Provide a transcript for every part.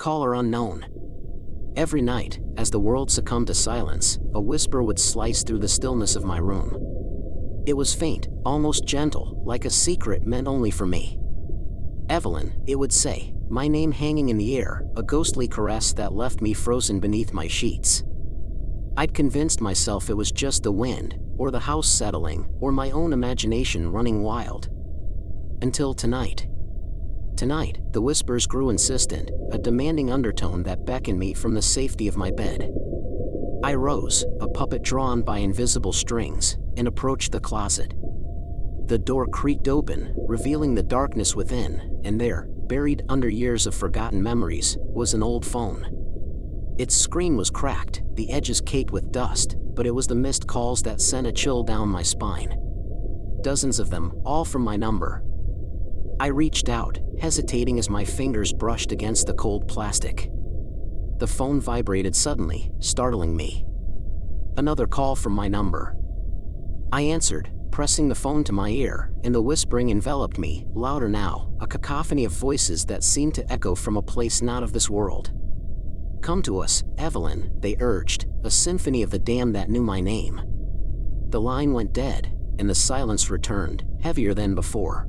caller unknown. Every night, as the world succumbed to silence, a whisper would slice through the stillness of my room. It was faint, almost gentle, like a secret meant only for me. "Evelyn," it would say, my name hanging in the air, a ghostly caress that left me frozen beneath my sheets. I'd convinced myself it was just the wind, or the house settling, or my own imagination running wild. Until tonight. Tonight, the whispers grew insistent, a demanding undertone that beckoned me from the safety of my bed. I rose, a puppet drawn by invisible strings, and approached the closet. The door creaked open, revealing the darkness within, and there, buried under years of forgotten memories, was an old phone. Its screen was cracked, the edges caked with dust, but it was the missed calls that sent a chill down my spine. Dozens of them, all from my number. I reached out, hesitating as my fingers brushed against the cold plastic. The phone vibrated suddenly, startling me. Another call from my number. I answered, pressing the phone to my ear, and the whispering enveloped me, louder now, a cacophony of voices that seemed to echo from a place not of this world. "Come to us, Evelyn," they urged, a symphony of the damned that knew my name. The line went dead, and the silence returned, heavier than before.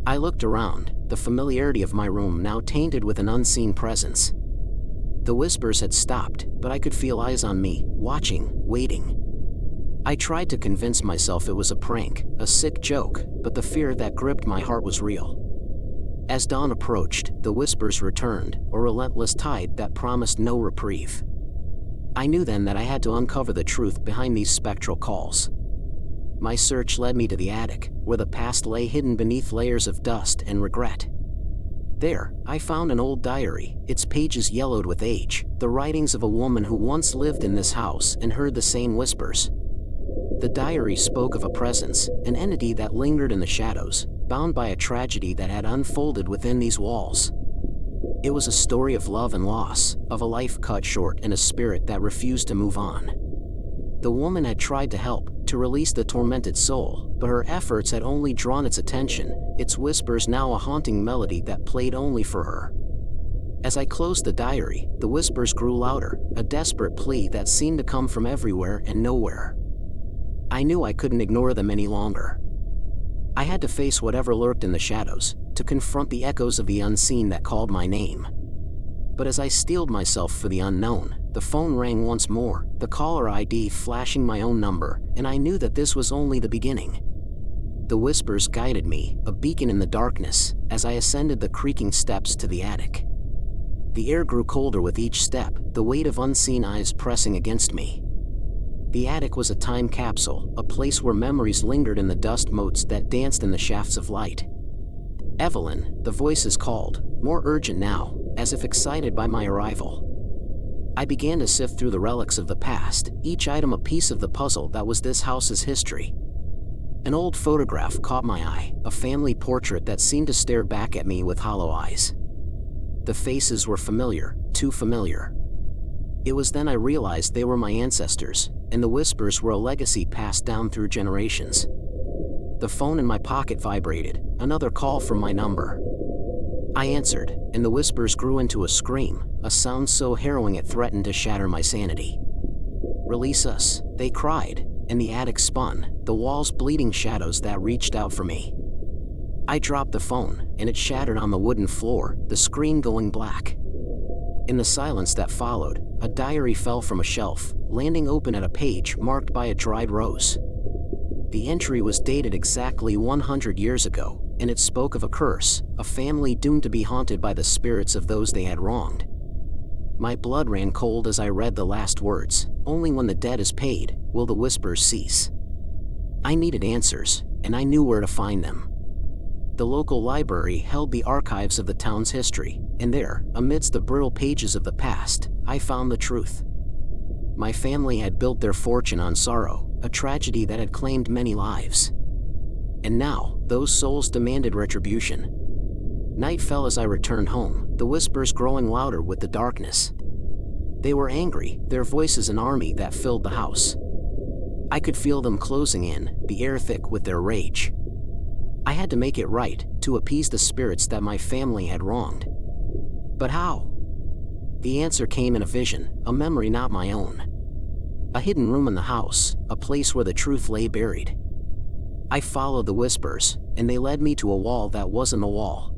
I looked around, the familiarity of my room now tainted with an unseen presence. The whispers had stopped, but I could feel eyes on me, watching, waiting. I tried to convince myself it was a prank, a sick joke, but the fear that gripped my heart was real. As dawn approached, the whispers returned, a relentless tide that promised no reprieve. I knew then that I had to uncover the truth behind these spectral calls. My search led me to the attic, where the past lay hidden beneath layers of dust and regret. There, I found an old diary, its pages yellowed with age, the writings of a woman who once lived in this house and heard the same whispers. The diary spoke of a presence, an entity that lingered in the shadows, bound by a tragedy that had unfolded within these walls. It was a story of love and loss, of a life cut short and a spirit that refused to move on. The woman had tried to help, to release the tormented soul, but her efforts had only drawn its attention, its whispers now a haunting melody that played only for her. As I closed the diary, the whispers grew louder, a desperate plea that seemed to come from everywhere and nowhere. I knew I couldn't ignore them any longer. I had to face whatever lurked in the shadows, to confront the echoes of the unseen that called my name. But as I steeled myself for the unknown, the phone rang once more, the caller ID flashing my own number, and I knew that this was only the beginning. The whispers guided me, a beacon in the darkness, as I ascended the creaking steps to the attic. The air grew colder with each step, the weight of unseen eyes pressing against me. The attic was a time capsule, a place where memories lingered in the dust motes that danced in the shafts of light. "Evelyn," the voices called, more urgent now, as if excited by my arrival. I began to sift through the relics of the past, each item a piece of the puzzle that was this house's history. An old photograph caught my eye, a family portrait that seemed to stare back at me with hollow eyes. The faces were familiar, too familiar. It was then I realized they were my ancestors, and the whispers were a legacy passed down through generations. The phone in my pocket vibrated, another call from my number. I answered, and the whispers grew into a scream, a sound so harrowing it threatened to shatter my sanity. "Release us," they cried, and the attic spun, the walls bleeding shadows that reached out for me. I dropped the phone, and it shattered on the wooden floor, the screen going black. In the silence that followed, a diary fell from a shelf, landing open at a page marked by a dried rose. The entry was dated exactly 100 years ago, and it spoke of a curse, a family doomed to be haunted by the spirits of those they had wronged. My blood ran cold as I read the last words, "Only when the debt is paid, will the whispers cease." I needed answers, and I knew where to find them. The local library held the archives of the town's history, and there, amidst the brittle pages of the past, I found the truth. My family had built their fortune on sorrow, a tragedy that had claimed many lives. And now, those souls demanded retribution. Night fell as I returned home, the whispers growing louder with the darkness. They were angry, their voices an army that filled the house. I could feel them closing in, the air thick with their rage. I had to make it right, to appease the spirits that my family had wronged. But how? The answer came in a vision, a memory not my own. A hidden room in the house, a place where the truth lay buried. I followed the whispers, and they led me to a wall that wasn't a wall.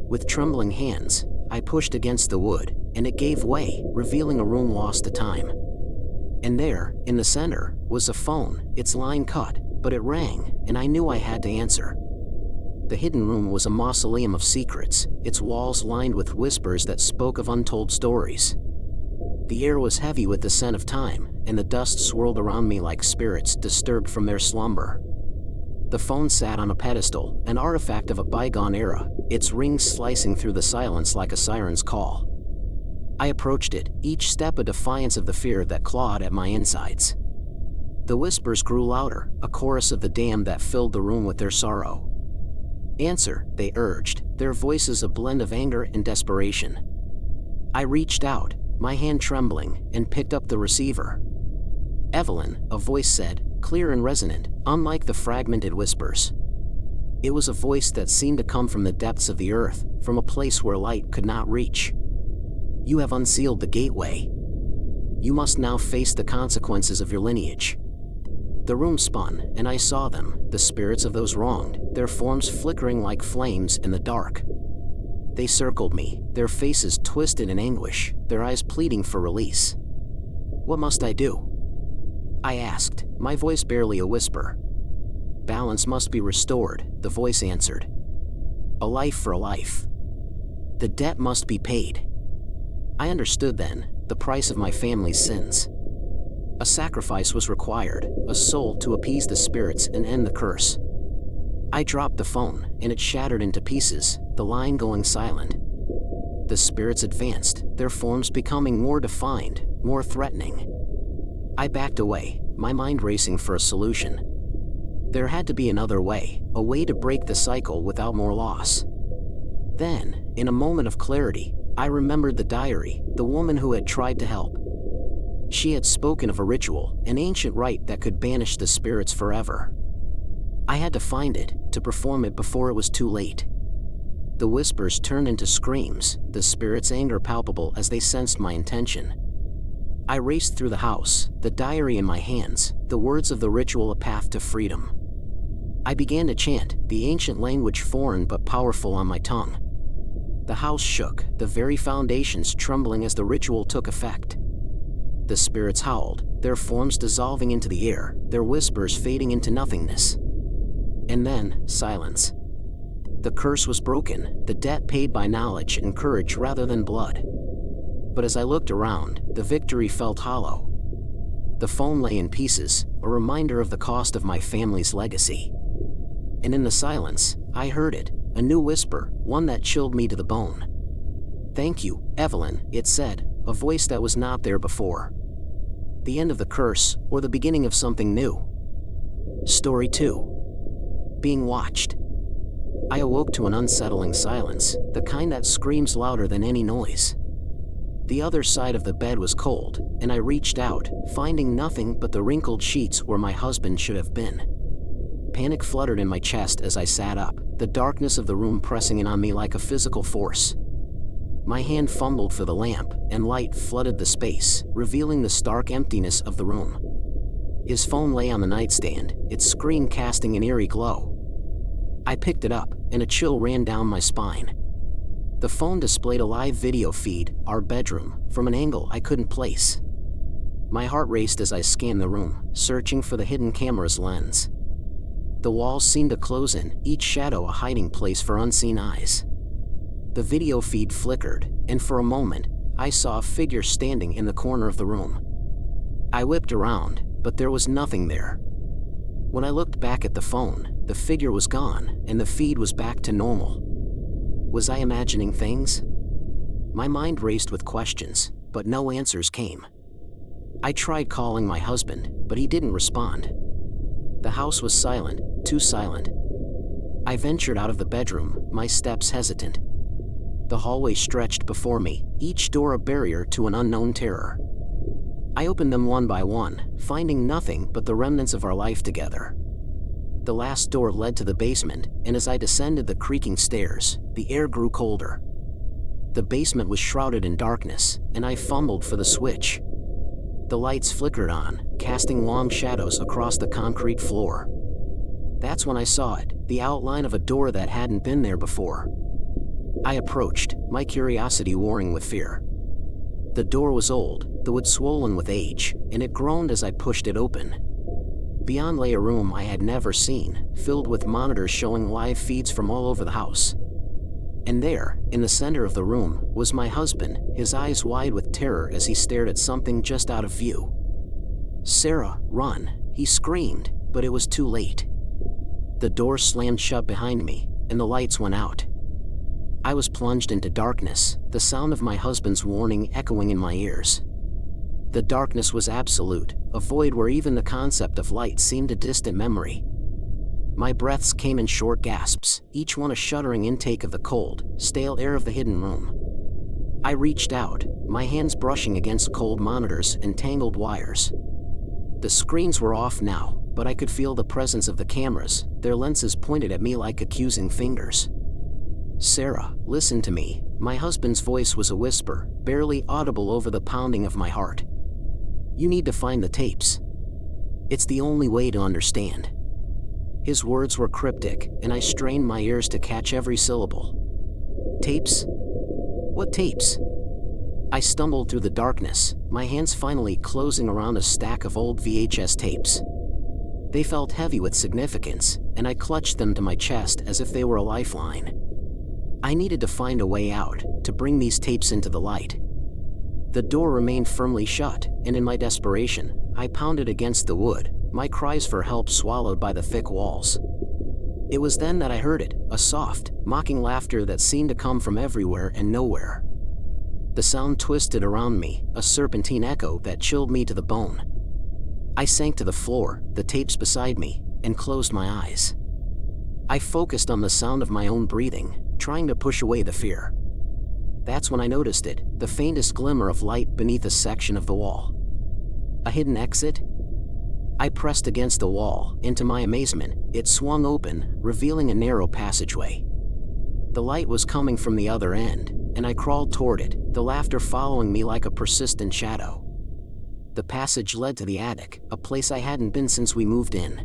With trembling hands, I pushed against the wood, and it gave way, revealing a room lost to time. And there, in the center, was a phone, its line cut, but it rang, and I knew I had to answer. The hidden room was a mausoleum of secrets, its walls lined with whispers that spoke of untold stories. The air was heavy with the scent of time, and the dust swirled around me like spirits disturbed from their slumber. The phone sat on a pedestal, an artifact of a bygone era, its rings slicing through the silence like a siren's call. I approached it, each step a defiance of the fear that clawed at my insides. The whispers grew louder, a chorus of the damned that filled the room with their sorrow. Answer, they urged, their voices a blend of anger and desperation. I reached out, my hand trembling, and picked up the receiver. Evelyn, a voice said, clear and resonant, unlike the fragmented whispers. It was a voice that seemed to come from the depths of the earth, from a place where light could not reach. You have unsealed the gateway. You must now face the consequences of your lineage. The room spun, and I saw them, the spirits of those wronged, their forms flickering like flames in the dark. They circled me, their faces twisted in anguish, their eyes pleading for release. What must I do? I asked, my voice barely a whisper. Balance must be restored, the voice answered. A life for a life. The debt must be paid. I understood then, the price of my family's sins. A sacrifice was required, a soul to appease the spirits and end the curse. I dropped the phone, and it shattered into pieces, the line going silent. The spirits advanced, their forms becoming more defined, more threatening. I backed away, my mind racing for a solution. There had to be another way, a way to break the cycle without more loss. Then, in a moment of clarity, I remembered the diary, the woman who had tried to help. She had spoken of a ritual, an ancient rite that could banish the spirits forever. I had to find it, to perform it before it was too late. The whispers turned into screams, the spirits' anger palpable as they sensed my intention. I raced through the house, the diary in my hands, the words of the ritual a path to freedom. I began to chant, the ancient language foreign but powerful on my tongue. The house shook, the very foundations trembling as the ritual took effect. The spirits howled, their forms dissolving into the air, their whispers fading into nothingness. And then, silence. The curse was broken, the debt paid by knowledge and courage rather than blood. But as I looked around, the victory felt hollow. The phone lay in pieces, a reminder of the cost of my family's legacy. And in the silence, I heard it, a new whisper, one that chilled me to the bone. Thank you, Evelyn, it said, a voice that was not there before. The end of the curse, or the beginning of something new. Story 2. Being watched. I awoke to an unsettling silence, the kind that screams louder than any noise. The other side of the bed was cold, and I reached out, finding nothing but the wrinkled sheets where my husband should have been. Panic fluttered in my chest as I sat up, the darkness of the room pressing in on me like a physical force. My hand fumbled for the lamp, and light flooded the space, revealing the stark emptiness of the room. His phone lay on the nightstand, its screen casting an eerie glow. I picked it up, and a chill ran down my spine. The phone displayed a live video feed, our bedroom, from an angle I couldn't place. My heart raced as I scanned the room, searching for the hidden camera's lens. The walls seemed to close in, each shadow a hiding place for unseen eyes. The video feed flickered, and for a moment, I saw a figure standing in the corner of the room. I whipped around, but there was nothing there. When I looked back at the phone, the figure was gone, and the feed was back to normal. Was I imagining things? My mind raced with questions, but no answers came. I tried calling my husband, but he didn't respond. The house was silent, too silent. I ventured out of the bedroom, my steps hesitant. The hallway stretched before me, each door a barrier to an unknown terror. I opened them one by one, finding nothing but the remnants of our life together. The last door led to the basement, and as I descended the creaking stairs, the air grew colder. The basement was shrouded in darkness, and I fumbled for the switch. The lights flickered on, casting long shadows across the concrete floor. That's when I saw it, the outline of a door that hadn't been there before. I approached, my curiosity warring with fear. The door was old, the wood swollen with age, and it groaned as I pushed it open. Beyond lay a room I had never seen, filled with monitors showing live feeds from all over the house. And there, in the center of the room, was my husband, his eyes wide with terror as he stared at something just out of view. "Sarah, run," he screamed, but it was too late. The door slammed shut behind me, and the lights went out. I was plunged into darkness, the sound of my husband's warning echoing in my ears. The darkness was absolute, a void where even the concept of light seemed a distant memory. My breaths came in short gasps, each one a shuddering intake of the cold, stale air of the hidden room. I reached out, my hands brushing against cold monitors and tangled wires. The screens were off now, but I could feel the presence of the cameras, their lenses pointed at me like accusing fingers. "Sarah, listen to me." My husband's voice was a whisper, barely audible over the pounding of my heart. "You need to find the tapes. It's the only way to understand." His words were cryptic, and I strained my ears to catch every syllable. "Tapes? What tapes?" I stumbled through the darkness, my hands finally closing around a stack of old VHS tapes. They felt heavy with significance, and I clutched them to my chest as if they were a lifeline. I needed to find a way out, to bring these tapes into the light. The door remained firmly shut, and in my desperation, I pounded against the wood, my cries for help swallowed by the thick walls. It was then that I heard it, a soft, mocking laughter that seemed to come from everywhere and nowhere. The sound twisted around me, a serpentine echo that chilled me to the bone. I sank to the floor, the tapes beside me, and closed my eyes. I focused on the sound of my own breathing, trying to push away the fear. That's when I noticed it, the faintest glimmer of light beneath a section of the wall. A hidden exit? I pressed against the wall, and to my amazement, it swung open, revealing a narrow passageway. The light was coming from the other end, and I crawled toward it, the laughter following me like a persistent shadow. The passage led to the attic, a place I hadn't been since we moved in.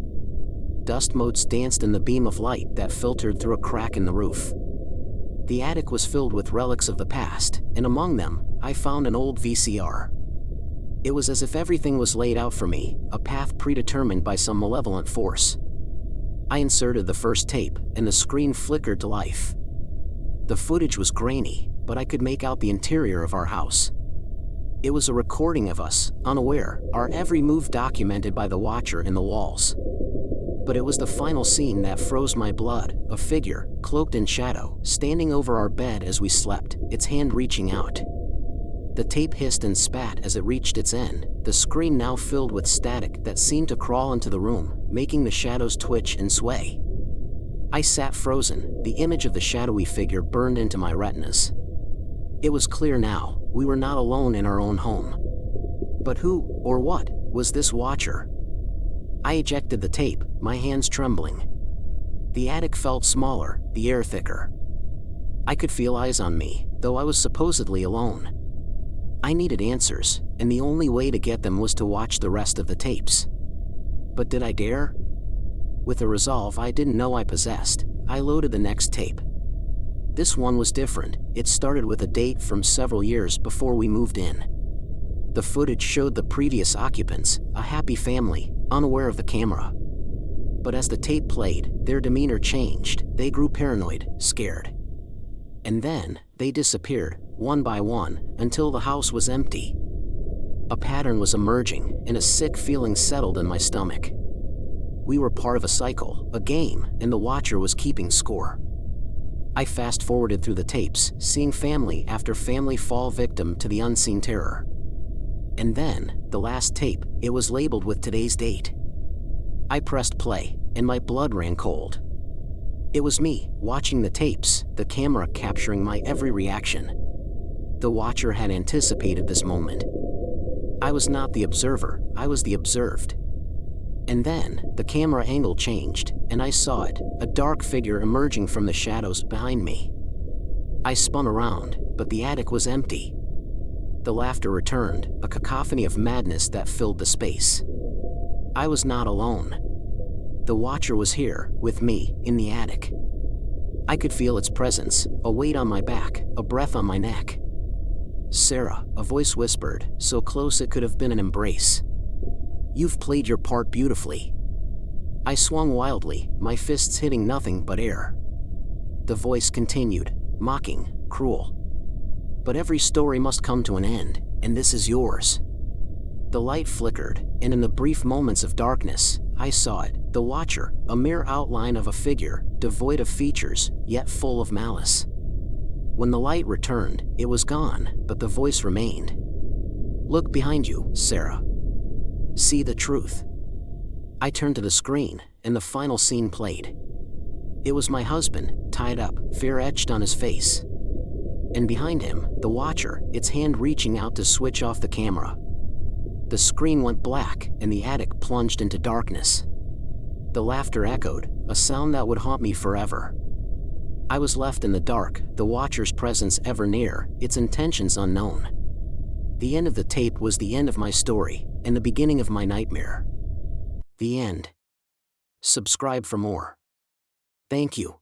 Dust motes danced in the beam of light that filtered through a crack in the roof. The attic was filled with relics of the past, and among them, I found an old VCR. It was as if everything was laid out for me, a path predetermined by some malevolent force. I inserted the first tape, and the screen flickered to life. The footage was grainy, but I could make out the interior of our house. It was a recording of us, unaware, our every move documented by the watcher in the walls. But it was the final scene that froze my blood, a figure, cloaked in shadow, standing over our bed as we slept, its hand reaching out. The tape hissed and spat as it reached its end, the screen now filled with static that seemed to crawl into the room, making the shadows twitch and sway. I sat frozen, the image of the shadowy figure burned into my retinas. It was clear now, we were not alone in our own home. But who, or what, was this watcher? I ejected the tape, my hands trembling. The attic felt smaller, the air thicker. I could feel eyes on me, though I was supposedly alone. I needed answers, and the only way to get them was to watch the rest of the tapes. But did I dare? With a resolve I didn't know I possessed, I loaded the next tape. This one was different. It started with a date from several years before we moved in. The footage showed the previous occupants, a happy family, unaware of the camera. But as the tape played, their demeanor changed. They grew paranoid, scared. And then, they disappeared, one by one, until the house was empty. A pattern was emerging, and a sick feeling settled in my stomach. We were part of a cycle, a game, and the watcher was keeping score. I fast-forwarded through the tapes, seeing family after family fall victim to the unseen terror. And then, the last tape, it was labeled with today's date. I pressed play, and my blood ran cold. It was me, watching the tapes, the camera capturing my every reaction. The watcher had anticipated this moment. I was not the observer, I was the observed. And then, the camera angle changed, and I saw it, a dark figure emerging from the shadows behind me. I spun around, but the attic was empty. The laughter returned, a cacophony of madness that filled the space. I was not alone. The Watcher was here, with me, in the attic. I could feel its presence, a weight on my back, a breath on my neck. "Sarah," a voice whispered, so close it could have been an embrace. "You've played your part beautifully." I swung wildly, my fists hitting nothing but air. The voice continued, mocking, cruel. "But every story must come to an end, and this is yours." The light flickered, and in the brief moments of darkness, I saw it, the Watcher, a mere outline of a figure, devoid of features, yet full of malice. When the light returned, it was gone, but the voice remained. "Look behind you, Sarah. See the truth." I turned to the screen, and the final scene played. It was my husband, tied up, fear etched on his face. And behind him, the Watcher, its hand reaching out to switch off the camera. The screen went black, and the attic plunged into darkness. The laughter echoed, a sound that would haunt me forever. I was left in the dark, the Watcher's presence ever near, its intentions unknown. The end of the tape was the end of my story, and the beginning of my nightmare. The end. Subscribe for more. Thank you.